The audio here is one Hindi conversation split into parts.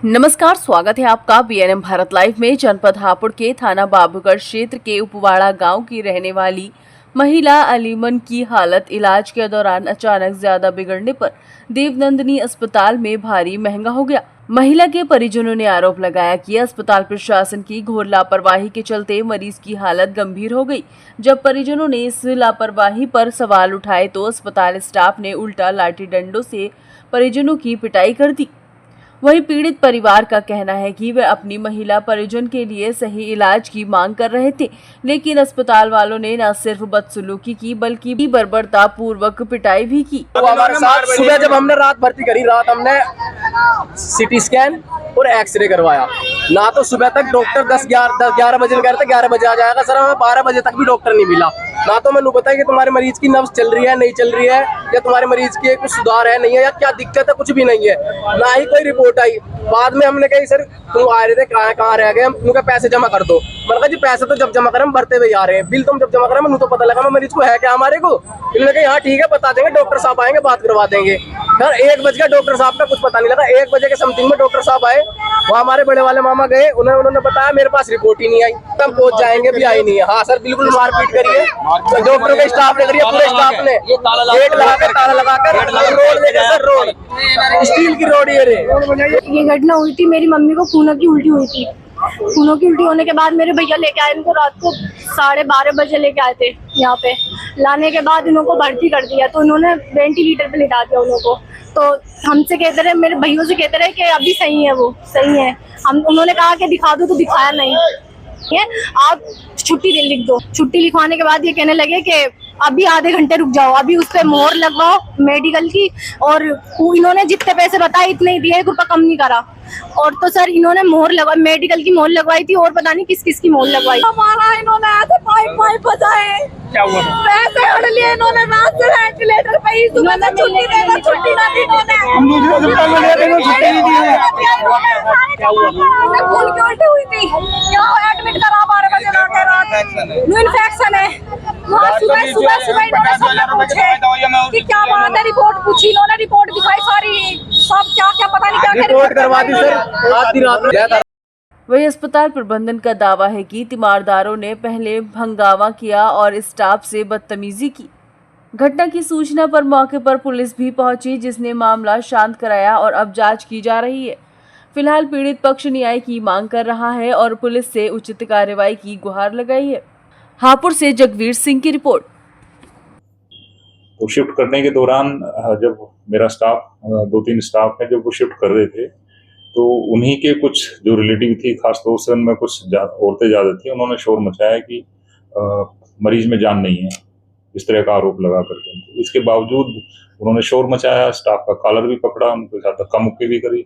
नमस्कार, स्वागत है आपका बीएनएम भारत लाइव में। जनपद हापुड़ के थाना बाबूगढ़ क्षेत्र के उपवाड़ा गांव की रहने वाली महिला अलीमन की हालत इलाज के दौरान अचानक ज्यादा बिगड़ने पर देवनंदिनी अस्पताल में भारी महंगा हो गया। महिला के परिजनों ने आरोप लगाया कि अस्पताल प्रशासन की घोर लापरवाही के चलते मरीज की हालत गंभीर हो गई। जब परिजनों ने इस लापरवाही पर सवाल उठाए तो अस्पताल स्टाफ ने उल्टा लाठी डंडों से परिजनों की पिटाई कर दी। वहीं पीड़ित परिवार का कहना है कि वे अपनी महिला परिजन के लिए सही इलाज की मांग कर रहे थे, लेकिन अस्पताल वालों ने न सिर्फ बदसलूकी की बल्कि बर्बरता पूर्वक पिटाई भी की। तो हमारे साथ सुबह जब हमने रात भर्ती करी, रात हमने सीटी स्कैन और एक्सरे करवाया। ना तो सुबह तक डॉक्टर 10-11 बजे कह रहे थे 11 बजे आ जाएगा सर, हमें 12 बजे तक भी डॉक्टर नहीं मिला। ना तो मैंने बताया कि तुम्हारे मरीज की नब्ज चल रही है नहीं चल रही है, या तुम्हारे मरीज की कुछ सुधार है नहीं है, या क्या दिक्कत है, कुछ भी नहीं है। ना ही कोई रिपोर्ट आई। बाद में हमने कही सर तुम आ रहे थे कहाँ रह गए, हम उनका पैसे जमा कर दो। मैंने कहा जी पैसे तो जब जमा करें हम भरते हुए आ रहे हैं, बिल तुम जब जमा करें मुझे तो पता लगा मैं मरीज को है क्या हमारे को। इन्होंने कहा हाँ ठीक है बता देंगे, डॉक्टर साहब आएंगे बात करवा देंगे। सर 1 बज गया, डॉक्टर साहब का कुछ पता नहीं लगा। 1 बजे के समथिंग में डॉक्टर साहब आए, वो हमारे बड़े वाले मामा गए, उन्होंने बताया मेरे पास रिपोर्ट ही नहीं आई, हम पहुंच जाएंगे भी आई नहीं है। हाँ सर बिल्कुल मारपीट करिए, डॉक्टर के स्टाफ ने करिए, पूरे स्टाफ ने गेट लगाकर ताला लगाकर रोड लेकर सर रोड स्टील की रोड ये घटना हुई थी। मेरी मम्मी को खूनों की उल्टी हुई थी। खूनों की उल्टी होने के बाद मेरे भैया लेके आए इनको, रात को 12:30 बजे लेके आए थे यहाँ पे। लाने के बाद इनको भर्ती कर दिया, तो उन्होंने वेंटिलेटर पे लिटा दिया उन लोगों को। तो हमसे कहते रहे, मेरे भैयों से कहते रहे कि अभी सही है, वो सही है। उन्होंने कहा कि दिखा दो, तो दिखाया नहीं है। आप छुट्टी लिख दो। छुट्टी लिखवाने के बाद ये कहने लगे कि अभी आधे घंटे रुक जाओ, अभी उस पर मोहर लगवाओ मेडिकल की। और इन्होंने जितने पैसे बताए इतने ही दिए, 1 रुपया कम नहीं करा। और तो सर इन्होंने मोहर लगवाई, मेडिकल की मोहर लगवाई थी, और पता नहीं किस किस की मोहर लगवाई। हमारा इन्होंने ऐसे पाइप बजाए, क्या हुआ पैसे हड़ लिए इन्होंने, रात से वेंटिलेटर पे ही। सुबह में छुट्टी देगा, छुट्टी ना दी इन्होंने। हम दूसरे अस्पताल में गए थे, छुट्टी नहीं दी है। क्या हुआ? खून की उल्टी हुई थी, यहाँ एडमिट करा 12 बजे लाके रात। न्यू इन्फेक्शन है। सुबह इन्होंने सबने पूछे कि क्या बात है, रिपोर्ट पूछी, इन्होंने रिपोर्ट दिखाई सारी, सब क्या पता नहीं क्या रिपोर्ट करवा दी सर आधी रात में। वही अस्पताल प्रबंधन का दावा है कि तीमारदारों ने पहले हंगामा किया और स्टाफ से बदतमीजी की। घटना की सूचना पर मौके पर पुलिस भी पहुंची, जिसने मामला शांत कराया और अब जांच की जा रही है। फिलहाल पीड़ित पक्ष न्याय की मांग कर रहा है और पुलिस से उचित कार्रवाई की गुहार लगाई है। हापुड़ से जगवीर सिंह की रिपोर्ट। तो शिफ्ट करने के दौरान जब मेरा स्टाफ 2-3 स्टाफ है जब वो शिफ्ट कर रहे थे, तो उन्हीं के कुछ जो रिलेटिव थी, खासतौर से उनमें कुछ औरतें ज्यादा थी, उन्होंने शोर मचाया कि मरीज में जान नहीं है, इस तरह का आरोप लगा करके। तो इसके बावजूद उन्होंने शोर मचाया, स्टाफ का कॉलर भी पकड़ा, उनके साथ धक्का मुक्की भी करी।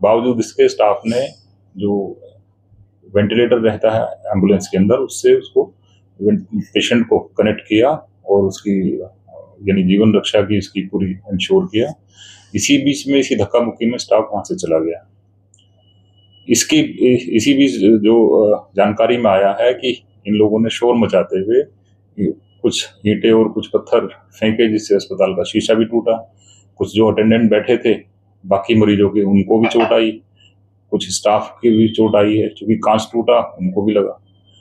बावजूद इसके स्टाफ ने जो वेंटिलेटर रहता है एम्बुलेंस के अंदर, उससे उसको पेशेंट को कनेक्ट किया और उसकी यानी जीवन रक्षा की इसकी पूरी इंश्योर किया। इसी बीच में इसी धक्का मुक्की में स्टाफ वहां से चला गया। इसी बीच जो जानकारी में आया है कि इन लोगों ने शोर मचाते हुए कुछ ईंटें और कुछ पत्थर फेंके, जिससे अस्पताल का शीशा भी टूटा। कुछ जो अटेंडेंट बैठे थे बाकी मरीजों के, उनको भी चोट आई, कुछ स्टाफ की भी चोट आई है, क्योंकि कांच टूटा उनको भी लगा।